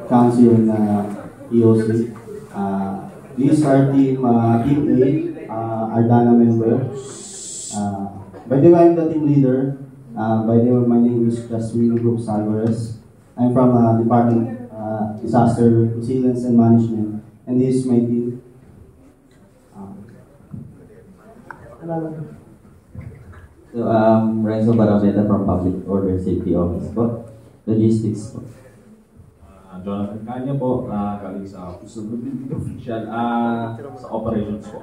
council and EOC. These are team A, Ardana member. By the way, I'm the team leader. By the way, my name is Jasmine Group Alvarez. I'm from Department Disaster Resilience and Management, and this is my team. So, Renzo Barabeta from Public Order Safety Office po. Logistics po. Jonathan Kanya po, galing sa Office of the Official sa Operations po.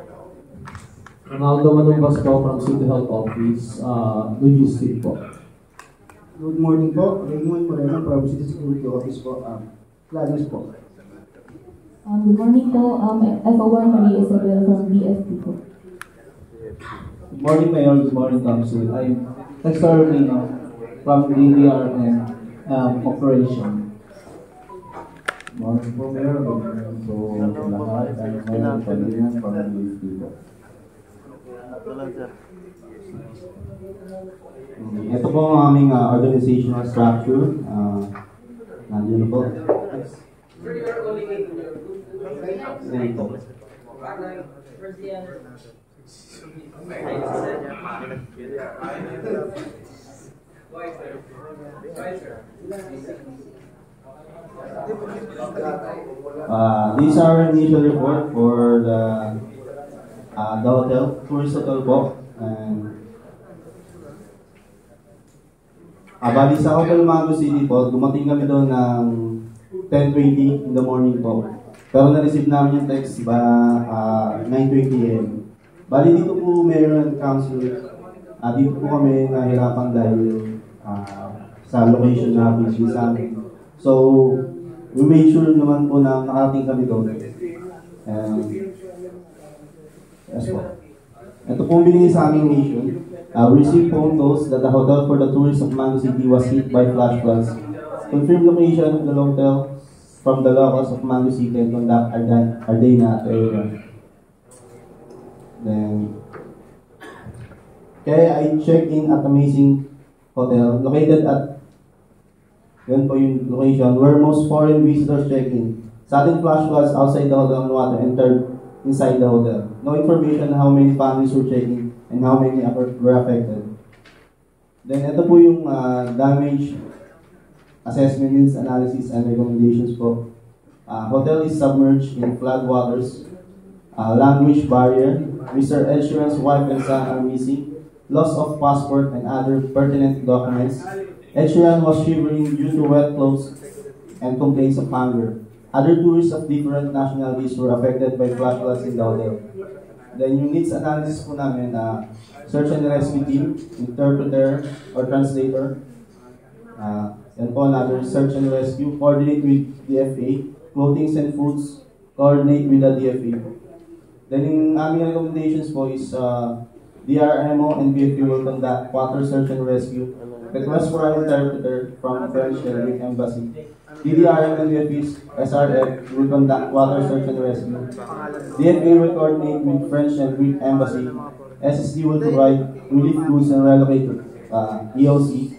Ronaldo Manumbas po from City Health Office, Logistics po. Good morning po, Raymond Moreno from City Security Office po, Gladys po. Good morning po, FO1 Maria Isabel from BFP po. Good morning, Mayor. Good morning, Council. I'm Nestor Rino from DDRN Operation. Good morning po, Mayor. Good morning po sa lahat. I'm Mayor Palinan from BFP po. Ito po ang aming organizational structure. Nandiyan na po. These are initial report for the hotel, tourist hotel po. Bali sa Hotel Mango City po, dumating kami doon ng 10:20 in the morning po. Pero na-receive namin yung text ba 9:20 AM. Bali dito po Mayor and Council, dito po kami nahirapan dahil sa location na busy sa amin. So, we made sure naman po na nakarating kami doon. Yes po. Ito po binigay sa aming mission. We received phone calls that the hotel for the tourists of Mango City was hit by flash floods. Confirmed location of the hotel from the locals of Mango City and conduct Ardena area. Then, kaya I checked in at Amazing Hotel located at yun po yung location where most foreign visitors check in. Sudden flash floods outside the hotel and water entered inside the hotel. No information on how many families were checking and how many were affected. Then ito po yung damage assessment needs analysis and recommendations po. Hotel is submerged in flood waters. Language barrier. Mr. Ed Sheeran's wife and son are missing. Loss of passport and other pertinent documents. Ed Sheeran was shivering due to wet clothes and complaints of hunger. Other tourists of different nationalities were affected by flash floods in the hotel. Then yung needs analysis po namin, search and rescue team, interpreter or translator. Yan po another search and rescue, coordinate with DFA, clothing and foods, coordinate with the DFA. Then yung aming recommendations po is DRMO and BFA will conduct water search and rescue. Request for an interpreter from French and Greek Embassy. DDRM and BFA's SRF will conduct water search and rescue. DFA will coordinate with French and Greek Embassy. SSD will provide relief goods and relocate EOC.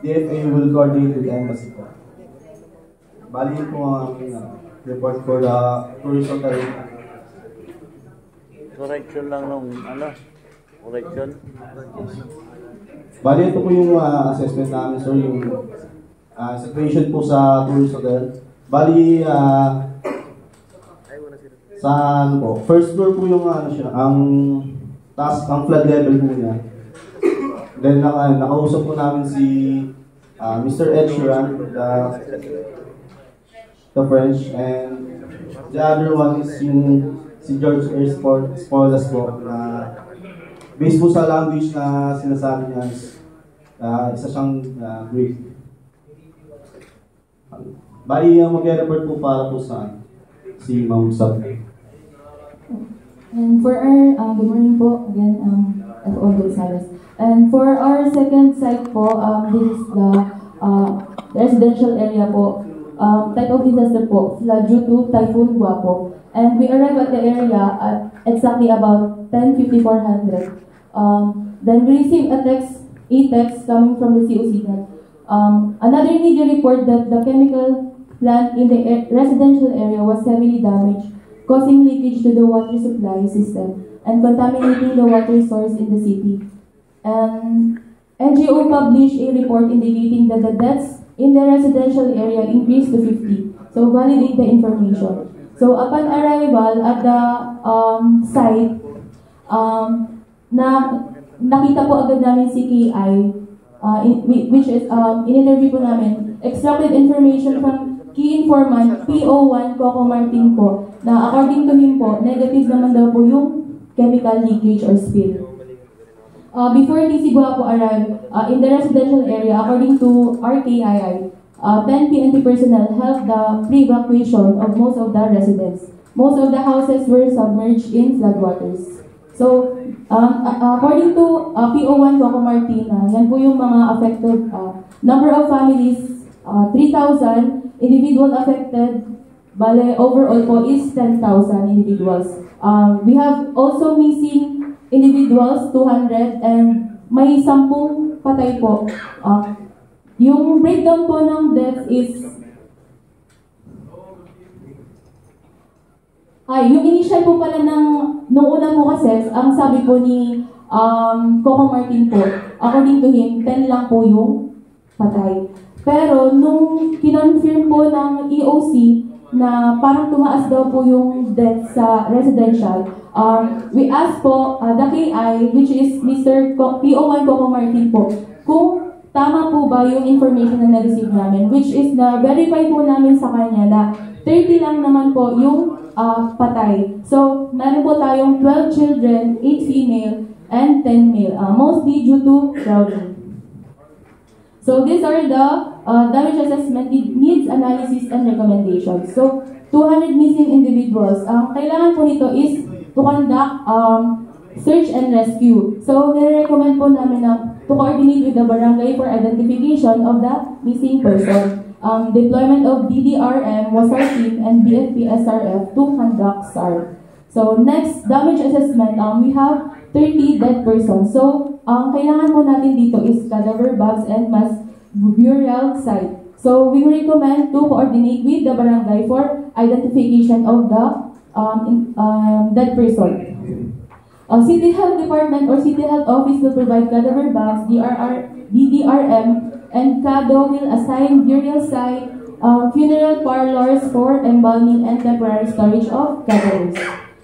DFA will coordinate with the Embassy. Bali po ang report for the tourism tariff. Correction lang nung correction. Bali ito po yung assessment namin, sir, yung situation po sa tourist hotel. Bali, sa po, first floor po yung siya, ang taas, ang flood level po niya. Then nakausap po namin si Mr. Ed Sheeran, the French, and the other one is yung si George Spoilas po, na based po sa language na sinasabi niya, isa siyang Greek. Bali, mag-report po para po sa si Ma'am Sab. And for our, good morning po, again, FO Gonzales. And for our second site po, this is the residential area po. Type of disaster po, flood due to Typhoon Guapo. And we arrived at the area at exactly about 10:5400. Then we received a text coming from the COC that another media report that the chemical plant in the residential area was heavily damaged, causing leakage to the water supply system and contaminating the water source in the city. And NGO published a report indicating that the deaths in the residential area increased to 50. So validate the information. So upon arrival at the site, nakita po agad namin si KI, which is, in-interview po namin, extracted information from key informant PO1 Coco Martin po, na according to him po, negative naman daw po yung chemical leakage or spill. Before TC Guapo arrived in the residential area, according to RKII, 10 PNP personnel helped the pre-evacuation of most of the residents. Most of the houses were submerged in floodwaters. So, according to PO1 Coco Martin, yan po yung mga affected. Number of families, 3,000. Individual affected, bale, overall po is 10,000 individuals. We have also missing individuals, 200, and may 10 patay po. Yung breakdown po ng deaths is yung initial po pala nung una po kasi, ang sabi po ni Coco Martin po, according to him, 10 lang po yung patay. Pero nung kinonfirm po ng EOC na parang tumaas daw po yung death sa residential, we asked po the KI, which is Mr. PO1 Coco Martin po, kung tama po ba yung information na na-receive namin, which is na-verify po namin sa kanya na 30 lang naman po yung patay. So, meron po tayong 12 children, 8 female, and 10 male, mostly due to drowning. So, these are the damage assessment needs analysis and recommendations. So, 200 missing individuals. Kailangan po nito is to conduct search and rescue. So, nire-recommend po namin na to coordinate with the barangay for identification of the missing person. Deployment of DDRM, WASAR team, and BFP SRF to conduct SAR. So, next, damage assessment. We have 30 dead persons. So, ang kailangan po natin dito is cadaver bags and mass burial site. So, we recommend to coordinate with the barangay for identification of the dead person. City Health Department or City Health Office will provide cadaver bags, DDRM, and CADO will assign burial site, funeral parlors for embalming and temporary storage of cadavers.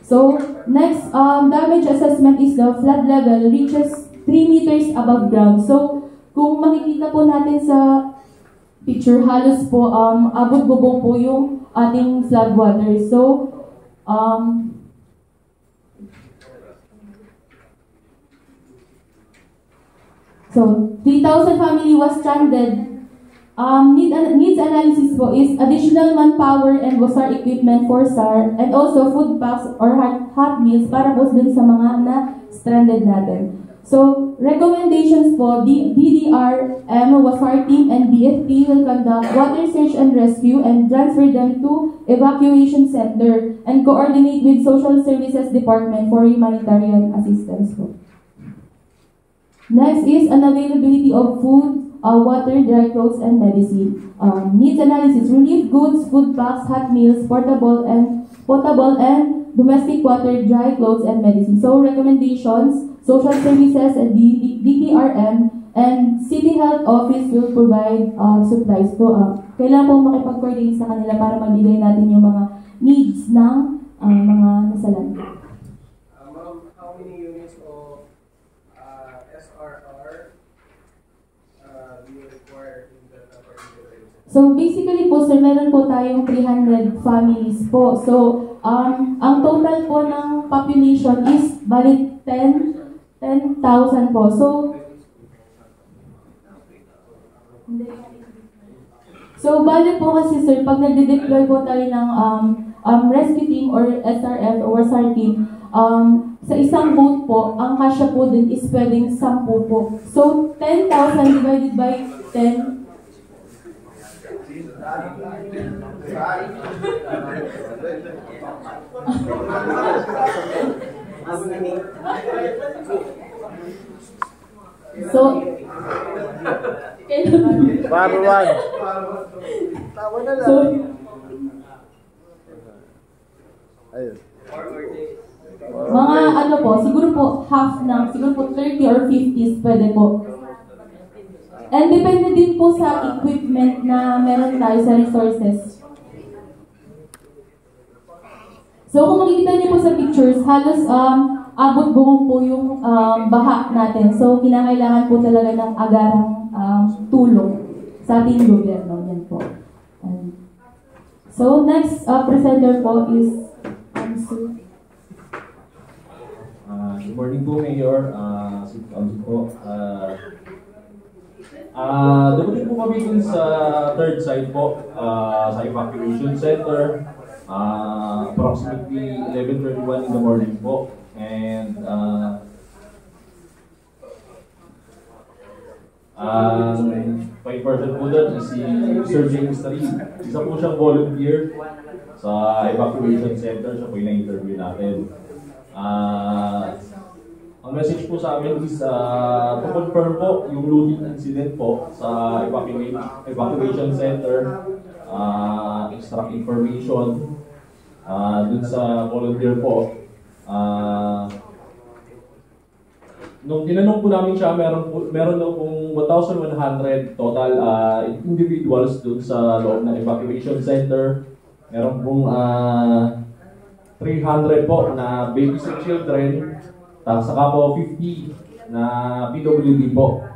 So, next, damage assessment is the flood level reaches 3 meters above ground. So, kung makikita po natin sa picture, halos po abot-bubong po yung ating flood water. So, 3,000 family was stranded. Needs analysis po is additional manpower and WASAR equipment for SAR and also food packs or hot meals para po dun sa mga na stranded natin. So, recommendations po, DDRM, WASAR team, and BFP will conduct water search and rescue and transfer them to evacuation center and coordinate with Social Services Department for humanitarian assistance po. Next is unavailability of food, water, dry clothes, and medicine. Needs analysis, relief goods, food packs, hot meals, potable and domestic water, dry clothes, and medicine. So recommendations, Social Services and DDRM and City Health Office will provide supplies. So, kailangan po makipag-coordinate sa kanila para mabigay natin yung mga needs ng mga nasalan. How many units of SRR do you require in that particular area? So basically po sir, meron po tayong 300 families po. So ang total po ng population is bali 10,000 po. So bali po kasi sir, pag nagde-deploy po tayo ng rescue team or SRF or WASAR team, sa isang boat po, ang kasya po din is pwedeng 10 po. So, 10,000 divided by 10. So, Paruan. so, Ayun. mga ano po, siguro po half ng, siguro po 30 or 50s pwede po. And depende din po sa equipment na meron tayo sa resources. So kung makikita niyo po sa pictures, halos abot buong po yung baha natin. So kinakailangan po talaga ng agarang tulong sa ating gobyerno. Yan po. So next presenter po is Sir. Good morning po, Mayor. City Council po. Dumating po kami dun sa third site po, sa evacuation center. Approximately 11:31 in the morning po. And may person po doon si Sir James Tarim. Isa po siyang volunteer sa evacuation center. Siya po yung na-interview natin. Ang message po sa amin is to confirm po yung looting incident po sa evacuation center, extract information dun sa volunteer po. Nung tinanong po namin siya, meron daw pong 1,100 total individuals dun sa loob ng evacuation center. Meron pong 300 po na babies and children, saka po 50 na PWD po.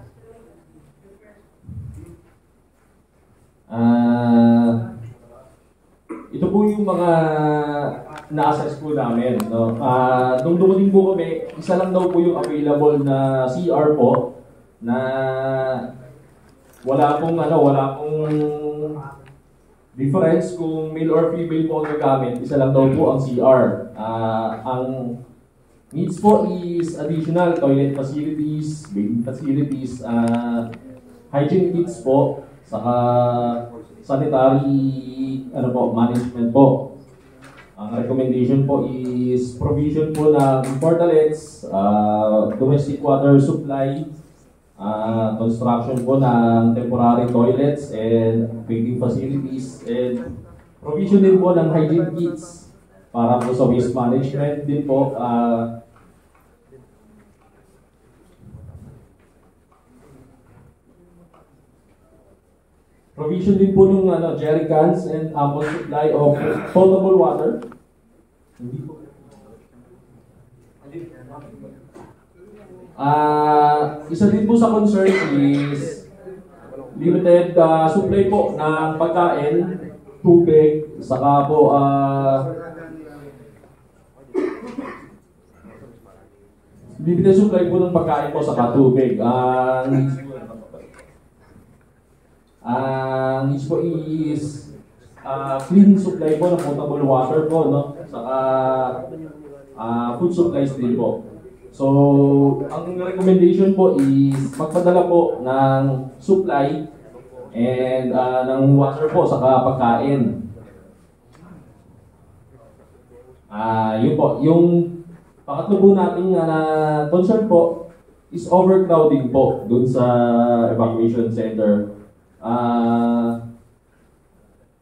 Ito po yung mga na-assess po namin. No? Nung dumating po kami, isa lang daw po yung available na CR po na wala pong difference kung male or female po ang gagamit. Isa lang daw po ang CR. Ang needs po is additional toilet facilities, bathing facilities, hygiene kits po, saka sanitary management po. Ang recommendation po is provision po ng portalets, domestic water supply, construction po ng temporary toilets and bathing facilities, and provision din po ng hygiene kits para po sa waste management din po. Provision din po ng jerry cans and ample supply of potable water. Isa din po sa concern is limited supply po ng pagkain, tubig, saka po limited supply po ng pagkain po saka tubig. Ang needs po is clean supply po ng potable water po, no? Saka food supplies din po. So, ang recommendation po is magpadala po ng supply and ng water po saka pagkain. Yun po. Yung pangatlo po nating concern po is overcrowding po dun sa evacuation center.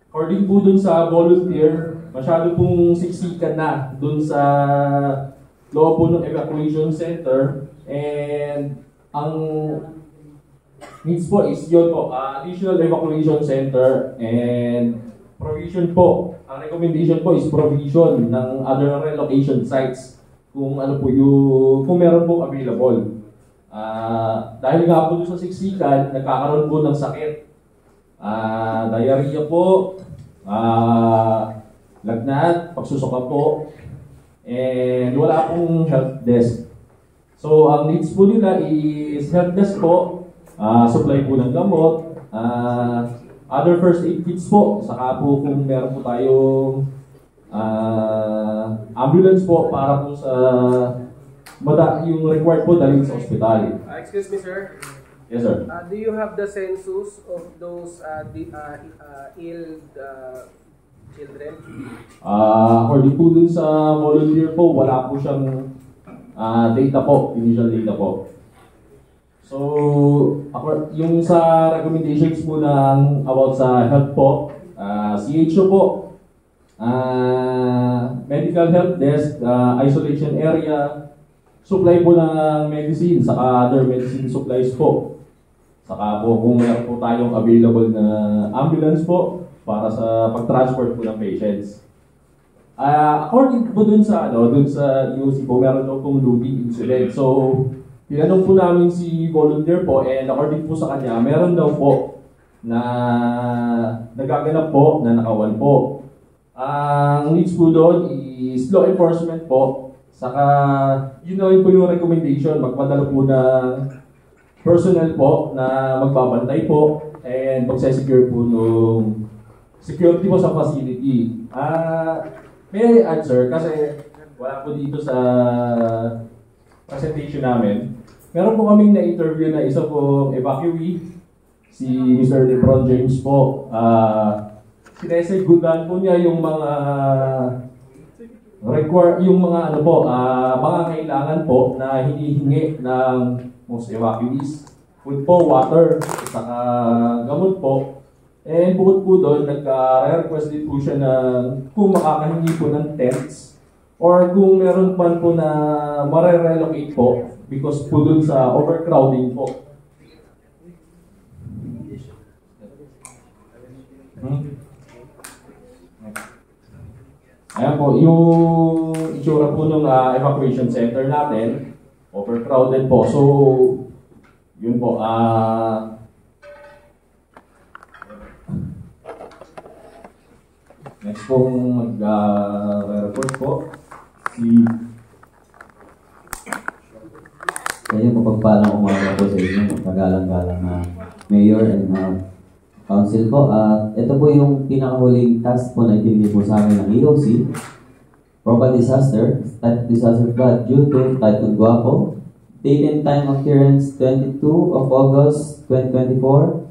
According po dun sa volunteer, masyado pong siksikan na dun sa loob po ng evacuation center, and ang needs po is yun po, additional evacuation center and provision po. Ang recommendation po is provision ng other relocation sites kung kung meron po available. Dahil nga po dun sa siksikan, nagkakaroon po ng sakit. Diarrhea po, lagnat, pagsusuka po, and wala pong help desk. So, ang needs po nila is help desk po, supply po ng gamot, other first aid kits po, saka po kung meron po tayong ambulance po para po sa yung required po dalhin sa ospital. Excuse me, sir. Yes, sir. Do you have the census of those ill children? According po dun sa volunteer po, wala po siyang data po, initial data po. So, yung sa recommendations po ng about sa health po, CHO po, medical help desk, isolation area, supply po ng medicine, saka other medicine supplies po. Saka po kung meron po tayong available na ambulance po para sa pag-transport po ng patients. According po dun sa EOC po, meron daw pong looting incident. So, tinanong po namin si volunteer po, and according po sa kanya, meron daw po na nagaganap po na nakawan po. Ang needs po doon is law enforcement po. Saka, yun na rin po yung recommendation, magpadala po ng personnel po na magbabantay po and magsesecure po nung security po sa facility. May I answer kasi wala po dito sa presentation namin. Meron po kaming na-interview na isa pong evacuee, si Mr. LeBron James po. Sinesegutan po niya yung mga mga kailangan po na hinihingi ng most evacuees. Food po, water, saka gamot po. And bukod po doon, nagka-request din po siya na kung makakahingi po ng tents or kung meron pa po na mare-relocate po because po doon sa overcrowding po. Ayan po, yung itsura po ng evacuation center natin, overcrowded po. So, yun po, next pong mag-report po, Kaya mapagpalang umaga po sa inyo, magalang-galang na mayor and council po. Ito po yung pinakahuling task po na itinili po sa amin ng EOC. Probable disaster, type disaster flood due to Typhoon Guapo. Date and time occurrence 22 of August 2024.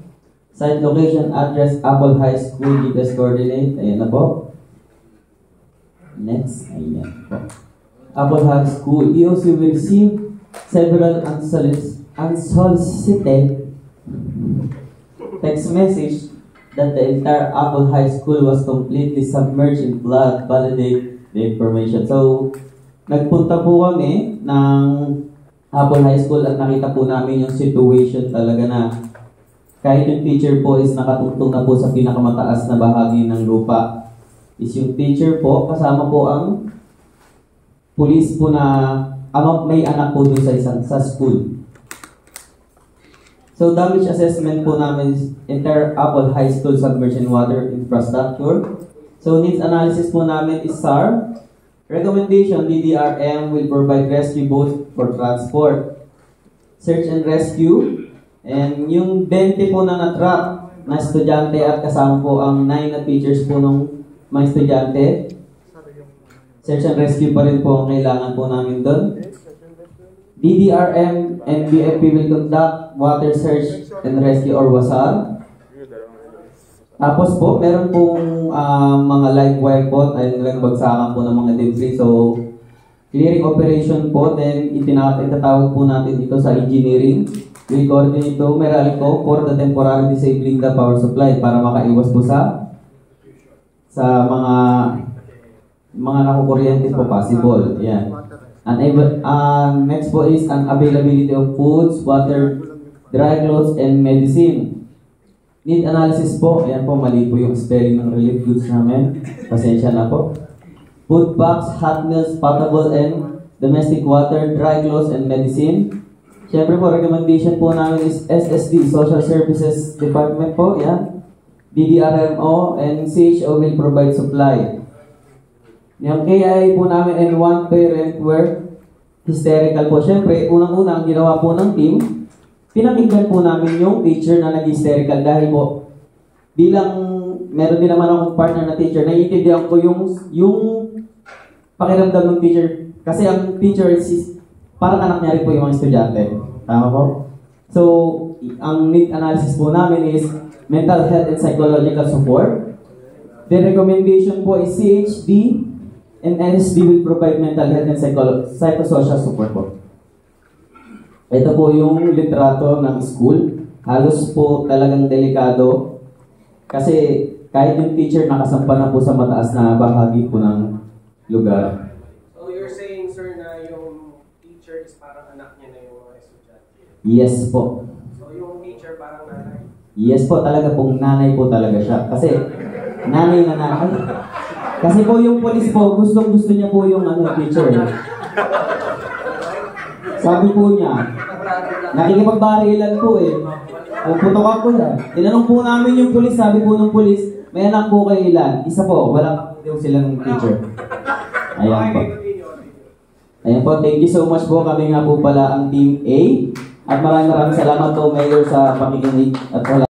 Site location, address, Apple High School, GPS coordinate. Ayan na po. Next, ayan po. Apple High School, EOC will receive several unsolicited text message that the entire Apple High School was completely submerged in flood. Validate the information. So, nagpunta po kami ng Apple High School at nakita po namin yung situation talaga na kahit yung teacher po is nakatungtong na po sa pinakamataas na bahagi ng lupa. Is yung teacher po, kasama po ang police po na may anak po doon sa school. So, damage assessment po namin is entire Apple High School submerged in water infrastructure. So, needs analysis po namin is SAR. Recommendation, DDRM will provide rescue boats for transport. Search and rescue. And yung 20 po na na-trap na estudyante at kasama po ang 9 na teachers po ng mga estudyante. Search and rescue pa rin po ang kailangan po namin doon. DDRM and BFP will conduct water search and rescue or WASAR. Tapos po, meron pong mga live wire po tayo nagbagsakan po ng mga debris. So, clearing operation po, then itatawag po natin ito sa engineering. We'll coordinate ito, Meralco, for the temporary disabling the power supply para makaiwas po sa mga nakukuryente po possible. Yan. Next po is an availability of foods, water, dry clothes, and medicine. Need analysis po. Ayan po, mali po yung spelling ng relief goods namin. Pasensya na po. Food packs, hot meals, potable and domestic water, dry clothes, and medicine. Siyempre po, recommendation po namin is SSD, Social Services Department po. Yan. DDRMO and CHO will provide supply. Yung KIA po namin and one parent were hysterical po. Siyempre, unang-unang ginawa po ng team, pinakinggan po namin yung teacher na nag-hysterical dahil po bilang meron din naman akong partner na teacher, naiintindihan ko yung pakiramdam ng teacher kasi ang teacher is parang anak niya rin po yung mga estudyante. Tama po? So, ang need analysis po namin is mental health and psychological support. The recommendation po is CHD and NSD will provide mental health and psychosocial support po. Ito po yung litrato ng school. Halos po talagang delikado. Kasi kahit yung teacher nakasampa na po sa mataas na bahagi po ng lugar. So you're saying, sir, na yung teacher is parang anak niya na yung mga estudyante? Yes po. So yung teacher parang nanay? Yes po, talaga pong nanay po talaga siya. Kasi nanay na nanay. Kasi po yung police po, gusto niya po yung teacher. Sabi po niya, nakikipagbarilan po eh. Puputokan po yan. Tinanong po namin yung police, sabi po ng police, may anak po kayo ilan? Isa po, wala po silang teacher. Ayan po. Ayan po, thank you so much po. Kami nga po pala ang Team A. At maraming salamat po, Mayor, sa pakikinig at wala.